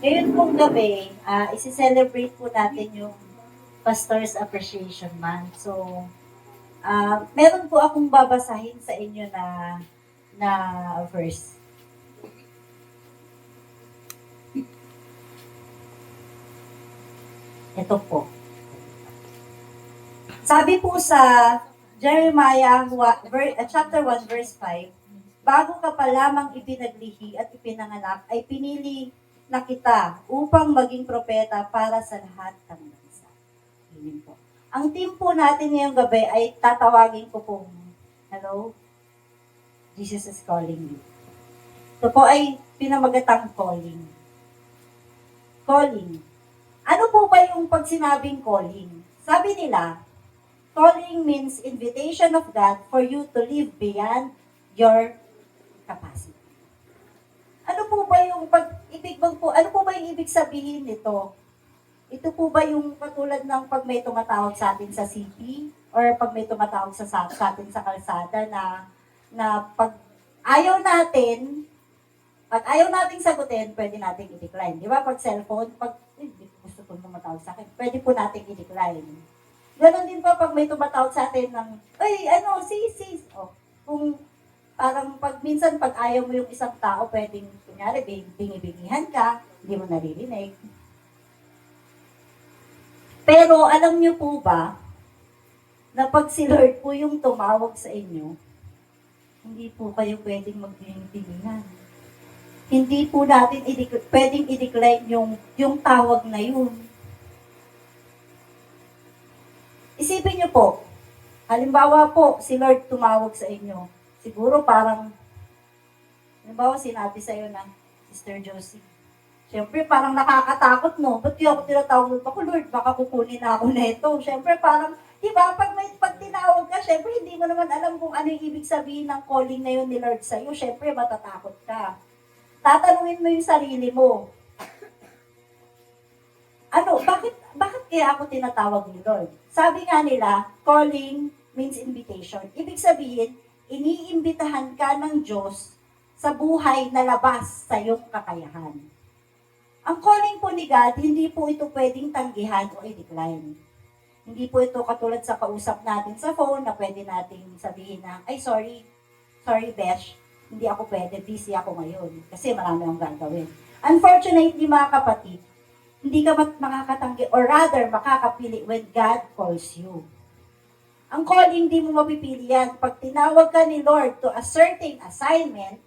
Ngayon pong gabi, isi-celebrate po natin yung Pastor's Appreciation Month. So, meron po akong babasahin sa inyo na verse. Ito po. Sabi po sa Jeremiah chapter 1 verse 5, bago ka pa lamang ipinaglihi at ipinanganak, ay pinili na kita upang maging propeta para sa lahat ng bansa. Amen po. Ang team po natin ngayong gabi ay tatawagin ko po, hello, Jesus is calling you. Ito po ay pinamagatang calling. Calling. Ano po ba yung pag sinabing calling? Sabi nila, calling means invitation of God for you to live beyond your capacity. Ano po ba yung ano po ba yung ibig sabihin nito? Ito po ba yung katulad ng pag may tumatawag sa atin sa city or pag may tumatawag sa atin sa kalsada na pag ayaw natin sagutin, pwede nating i-decline. Di ba? Pag cellphone, gusto ko tumatawag sa akin, pwede po nating i-decline. Ganon din po pag may tumatawag sa atin ng, sis. Kung parang minsan pag ayaw mo yung isang tao, pwedeng, kunyari, bingi-bingihan ka, hindi mo naririnig. Pero alam niyo po ba, na pag si Lord po yung tumawag sa inyo, hindi po kayo pwedeng magbingi-bingihan. Hindi po natin pwedeng i-decline yung tawag na yun. Isipin niyo po, halimbawa po, si Lord tumawag sa inyo. Siguro parang, halimbawa sinabi sa iyo na, Sister Josie, siyempre parang nakakatakot, no? Ba't di ako tinatawag ako, Lord, baka kukunin na ako na ito. Siyempre parang, di ba, pag tinawag ka, siyempre hindi mo naman alam kung ano yung ibig sabihin ng calling na yun ni Lord sa iyo. Siyempre matatakot ka. Tatanungin mo yung sarili mo. Bakit kaya ako tinatawag ni Lord? Sabi nga nila, calling means invitation. Ibig sabihin, iniimbitahan ka ng Diyos sa buhay na labas sa iyong kakayahan. Ang calling po ni God, hindi po ito pwedeng tanggihan o i-decline. Hindi po ito katulad sa kausap natin sa phone na pwede nating sabihin na, ay sorry Besh, hindi ako pwede, busy ako ngayon kasi marami akong gagawin. Unfortunately mga kapatid, hindi ka makakatanggi or rather makakapili when God calls you. Ang calling di mo mapipili yan. Pag tinawag ka ni Lord to a certain assignment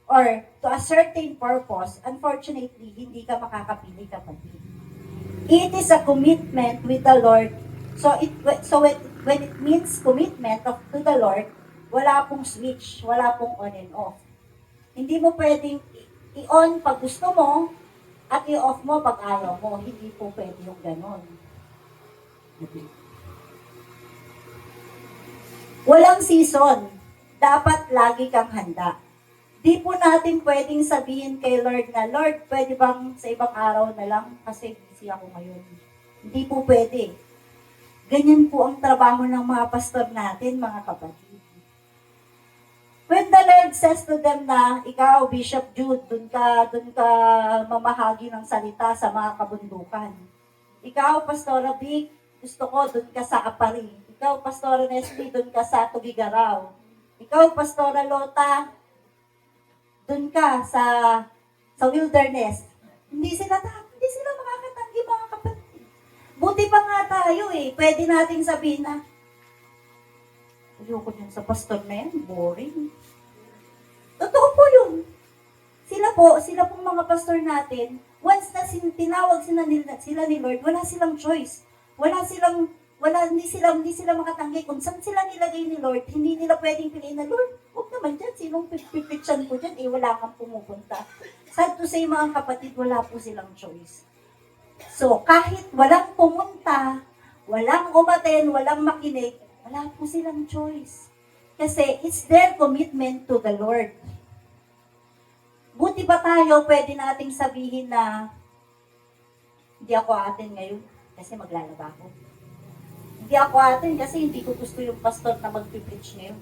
or to a certain purpose, unfortunately, hindi ka makakapili, kapatid. It is a commitment with the Lord. So when it means commitment to the Lord, wala pong switch, wala pong on and off. Hindi mo pwedeng i-on pag gusto mo at i-off mo pag ayaw mo. Hindi po pwede yung ganon. Walang season. Dapat lagi kang handa. Di po natin pwedeng sabihin kay Lord na, Lord, pwede bang sa ibang araw na lang kasi busy ako ngayon. Hindi po pwede. Ganyan po ang trabaho ng mga pastor natin, mga kapatid. When the Lord says to them na, ikaw, Bishop Jude, dun ka mamahagi ng salita sa mga kabundukan. Ikaw, Pastora Vic, gusto ko, dun ka sa Apari. Ikaw, Pastora Nestle, dun ka sa Tugigaraw. Ikaw, Pastora Lota, dun ka sa wilderness. Hindi sila makakatanggi, mga kapatid. Buti pa nga tayo pwede nating sabihin na, ayoko niyan sa pastor na yan, boring. Totoo po yun. Sila pong mga pastor natin, once na tinawag sila ni Lord, wala silang choice. Hindi sila makatanggi. Kung saan sila nilagay ni Lord, hindi nila pwedeng piliin na, Lord, huwag naman dyan, sinong pipichan ko dyan, wala kang pumupunta. Sad to say, mga kapatid, wala po silang choice. So, kahit walang pumunta, walang umaten, walang makinig, wala po silang choice. Kasi it's their commitment to the Lord. Buti ba tayo pwede nating sabihin na hindi ako atin ngayon kasi maglalaba ako. Hindi ako atin kasi hindi ko gusto yung pastor na mag-preach ngayon.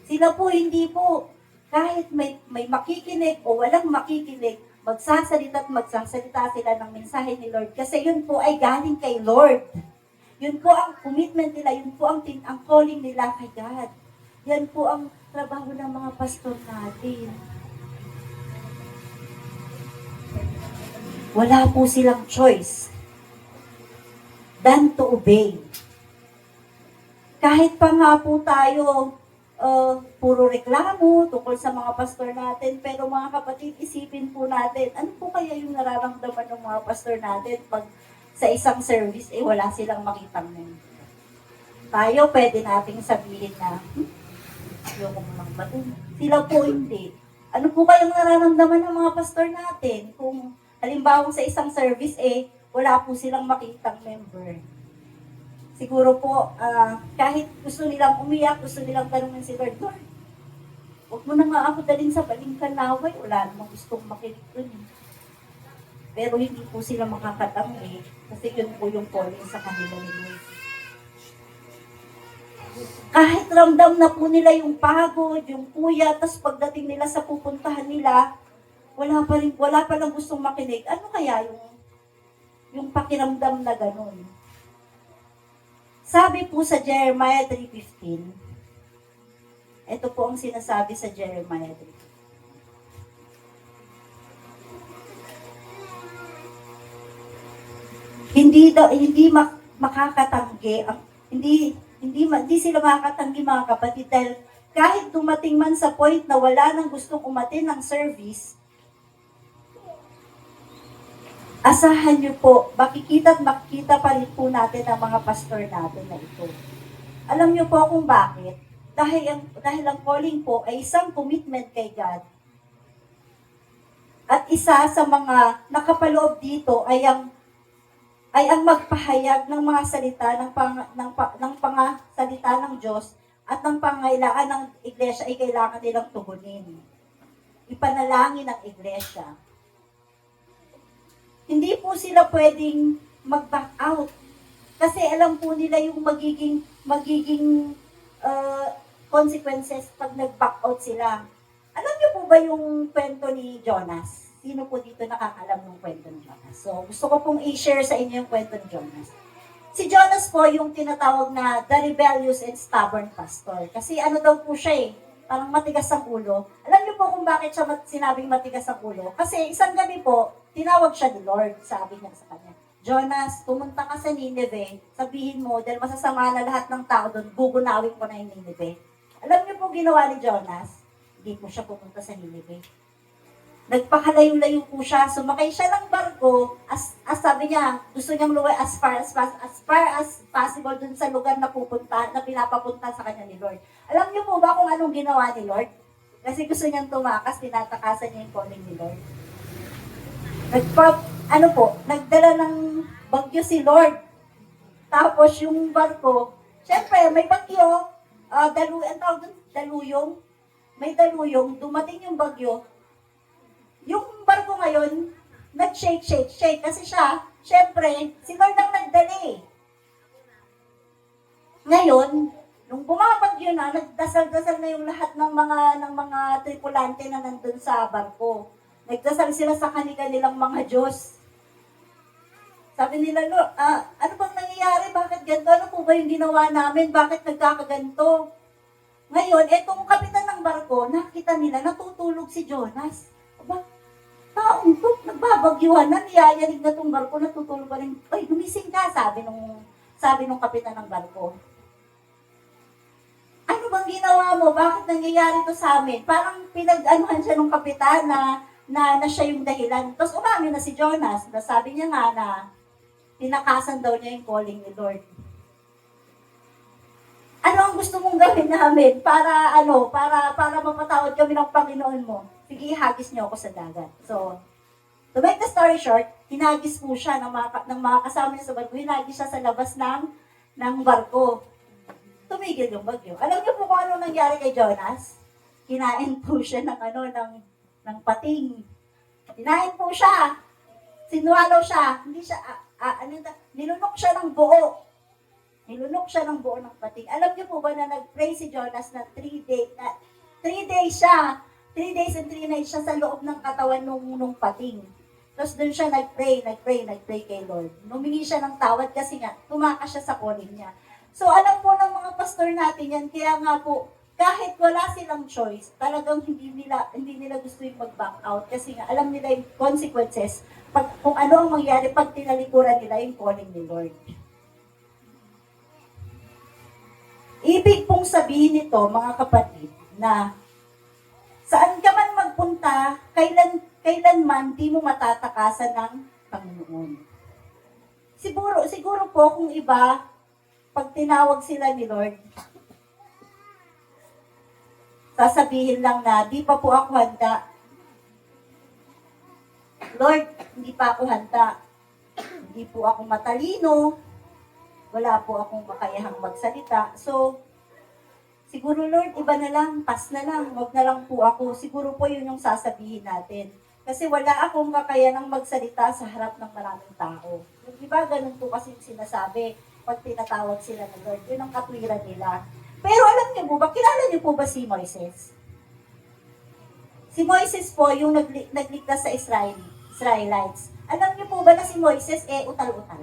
Sila po, hindi po. Kahit may makikinig o walang makikinig, magsasalita at magsasalita sila ng mensahe ni Lord. Kasi yun po ay galing kay Lord. Yun po ang commitment nila, yun po ang calling nila kay God. Yan po ang trabaho ng mga pastor natin. Wala po silang choice than to obey. Kahit pa nga po tayo, puro reklamo tungkol sa mga pastor natin, pero mga kapatid, isipin po natin, ano po kaya yung nararamdaman ng mga pastor natin pag sa isang service, wala silang makitang member. Tayo, pwede nating sabihin na, ayoko mo nang batun. Sila po hindi. Ano po kayang nararamdaman ng mga pastor natin kung halimbawa sa isang service, wala po silang makitang member? Siguro po, kahit gusto nilang umiyak, gusto nilang tanungin si Lord, Lord, huwag mo na nga ako dalhin sa balingkanaway, wala namang gustong makinig dun. Pero hindi po sila makakatangi, kasi yun po yung calling sa kanila ni Lord. Kahit ramdam na po nila yung pagod, yung kuya, tapos pagdating nila sa pupuntahan nila, wala pa lang gustong makinig. Ano kaya yung pakiramdam na ganun? Sabi po sa Jeremiah 3:15, ito po ang sinasabi sa Jeremiah 3:15. Hindi makakatanggi, hindi sila makakatanggi mga kapatid, dahil kahit dumating man sa point na wala nang gustong umatin ng service, asahan niyo po, makikita pa rin po natin ang mga pastor natin na ito. Alam niyo po kung bakit? Dahil ang calling po ay isang commitment kay God. At isa sa mga nakapaloob dito ay ang magpahayag ng mga salita ng pangasalita ng Diyos at ng pangailangan ng iglesia ay kailangan nilang tugunin. Ipanalangin ang iglesia. Hindi po sila pwedeng mag-back out. Kasi alam po nila yung magiging consequences pag nag-back out sila. Alam niyo po ba yung kwento ni Jonas? Sino po dito nakakalam ng kwento ni Jonas? So, gusto ko pong i-share sa inyo yung kwento ni Jonas. Si Jonas po yung tinatawag na the rebellious and stubborn pastor. Kasi ano daw po siya parang matigas ang ulo. Alam niyo po kung bakit siya sinabing matigas ang ulo? Kasi isang gabi po, tinawag siya ni Lord. Sabi niya sa kanya, Jonas, pumunta ka sa Nineveh, sabihin mo, dahil masasama na lahat ng tao doon, gugunawin ko na yung Nineveh. Alam niyo po ginawa ni Jonas? Hindi po siya pumunta sa Nineveh. Nagpakalayo-layo po siya, sumakay siya ng barko, as sabi niya, gusto niyang luwi as far as possible dun sa lugar na pinapapunta sa kanya ni Lord. Alam niyo po ba kung anong ginawa ni Lord? Kasi gusto niyang tumakas, tinatakasan niya yung calling ni Lord. Nagdala ng bagyo si Lord. Tapos yung barko, syempre may bagyo, daluyong, may daluyong, dumating yung bagyo. Yung barko ngayon, nag-shake. Kasi siya, syempre, si Lord ang nagdali. Ngayon, nung bumabagyo na, nagdasal-dasal na yung lahat ng mga tripulante na nandun sa barko. Nagdasal sila sa kanilang mga Diyos. Sabi nila, Lord, ano bang nangyayari? Bakit ganito? Ano po ba yung ginawa namin? Bakit nagkakaganto? Ngayon, etong kapitan ng barko, nakita nila, natutulog si Jonas. Aba, taong to, nagbabagyuhan na, niyayanig na tong barko, natutulog pa rin. Ay, gumising ka, sabi nung kapitan ng barko. Ano bang ginawa mo? Bakit nangyayari to sa amin? Parang pinag-anuhan siya nung kapitan na siya yung dahilan. Tapos umamin na si Jonas. Sabi niya nga na tinakasan daw niya yung calling ni Lord. Ano ang gusto mong gawin namin para mapatawad kami ng Panginoon mo? Sige, hagis niyo ako sa dagat. So, to make the story short, hinagis po siya ng mga kasama niya sa barko. Hinagis siya sa labas ng barko. Tumigil yung bagyo. Alam niyo po kung ano nangyari kay Jonas? Kinain po siya ng pating. Kinain po siya. Sinuwalaw siya. Hindi siya, nilunok siya ng buo. Nilunok siya ng buo ng pating. Alam niyo po ba na nag-pray si Jonas na 3 days siya. 3 3 days and 3 nights siya sa loob ng katawan nung pating. Tapos doon siya nag-pray kay Lord. Humingi siya ng tawad kasi nga, tumakas siya sa calling niya. So alam po ng mga pastor natin yan, kaya nga po, kahit wala silang choice, talagang hindi nila gusto yung mag-back out kasi nga alam nila yung consequences kung ano ang mangyari pag tinalikuran nila yung calling ni Lord. Ibig pong sabihin nito, mga kapatid, na saan ka man magpunta, kailanman di mo matatakasan ng Panginoon. Siguro po kung iba, pag tinawag sila ni Lord, sasabihin lang na, di pa po ako handa. Lord, hindi pa ako handa. Hindi po ako matalino. Wala po akong makayahang magsalita. So, siguro Lord, iba na lang, pass na lang, wag na lang po ako. Siguro po yun yung sasabihin natin. Kasi wala akong kakayanang magsalita sa harap ng maraming tao. Diba, ganun po kasi yung sinasabi pag tinatawag sila ng Lord. Yun ang katwiran nila. Pero alam niyo po ba, kilala niyo po ba si Moises? Si Moises po yung nagligtas sa Israelites. Alam niyo po ba na si Moises utal-utal?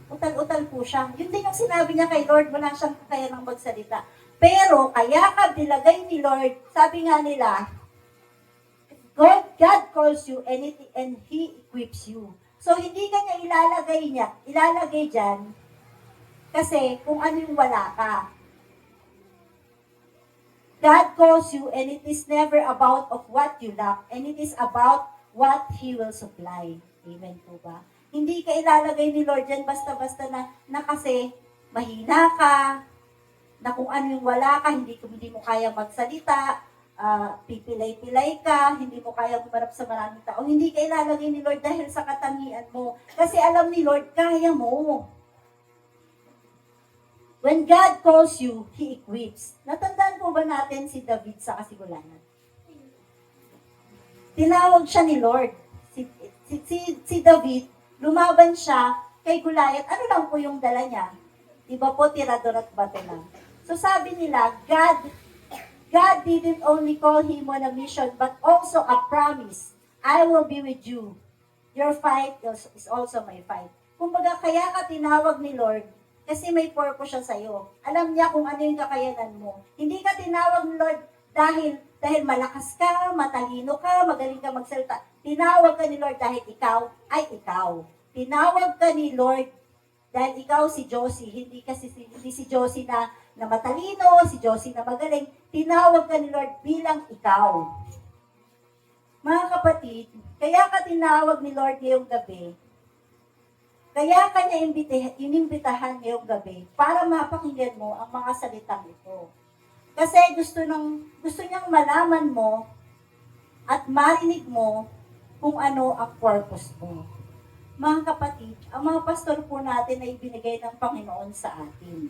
Utal-utal po siya. Yun din yung sinabi niya kay Lord, wala siyang kakayanang magsalita. Pero kaya ka dilagay ni Lord, sabi nga nila, God calls you and He equips you. So hindi ka niya ilalagay dyan, kasi kung ano yung wala ka. God calls you and it is never about of what you lack, and it is about what He will supply. Amen po ba? Hindi ka ilalagay ni Lord dyan basta-basta na kasi mahina ka, na kung ano yung wala ka, hindi mo kaya magsalita, pipilay-pilay ka, hindi mo kaya bumarap sa maraming tao. Hindi ka ilalagay ni Lord dahil sa katangian mo. Kasi alam ni Lord, kaya mo. When God calls you, He equips. Natandaan po ba natin si David sa Kasigulanan? Tinawag siya ni Lord. Si David, lumaban siya kay Goliath. Ano lang po yung dala niya? Diba po, tirador at bato lang. So sabi nila, God didn't only call him on a mission, but also a promise. I will be with you. Your fight is also my fight. Kumbaga, kaya ka tinawag ni Lord, kasi may purpose siya sa'yo. Alam niya kung ano yung kakayanan mo. Hindi ka tinawag ni Lord dahil malakas ka, matalino ka, magaling ka magsalita. Tinawag ka ni Lord dahil ikaw ay ikaw. Tinawag ka ni Lord dahil ikaw si Josie, hindi si Josie na matalino, si Josie na magaling. Tinawag ka ni Lord bilang ikaw. Mga kapatid, kaya ka tinawag ni Lord ngayong gabi. Kaya ka niya inimbitahan ngayong gabi para mapakinggan mo ang mga salitang ito. Kasi gusto niyang malaman mo at marinig mo kung ano ang purpose mo. Mga kapatid, ang mga pastor po natin ay binigay ng Panginoon sa atin.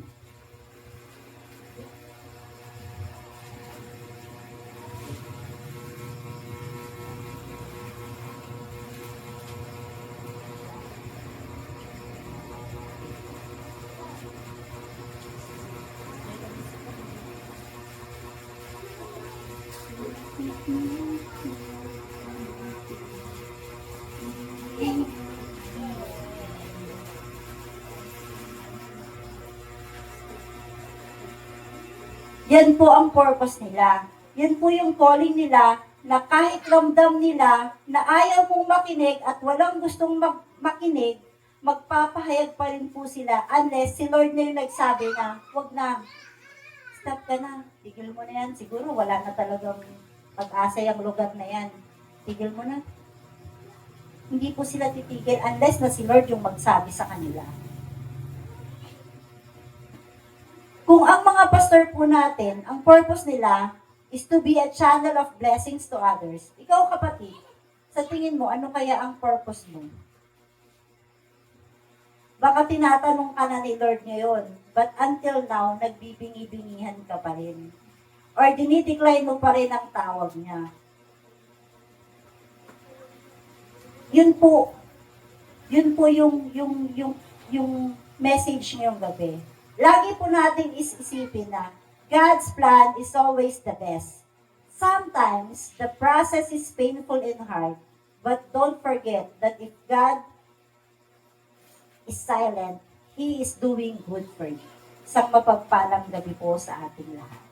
Yan po ang purpose nila. Yan po yung calling nila na kahit ramdam nila na ayaw mong makinig at walang gustong makinig, magpapahayag pa rin po sila unless si Lord na yung nagsabi na, wag na, stop ka na, tigil mo na yan, siguro wala na talagang pag-asa yung lugar na yan, tigil mo na. Hindi po sila titigil unless na si Lord yung magsabi sa kanila. Kung ang mga pastor po natin, ang purpose nila is to be a channel of blessings to others. Ikaw kapatid, sa tingin mo, ano kaya ang purpose mo? Baka tinatanong ka na ni Lord ngayon, but until now, nagbibingi-bingihan ka pa rin. Or dinidecline mo pa rin ang tawag niya. Yun po yung message ngayong gabi. Lagi po natin isipin na God's plan is always the best. Sometimes, the process is painful and hard, but don't forget that if God is silent, He is doing good for you. Isang mapagpalang gabi po sa ating lahat.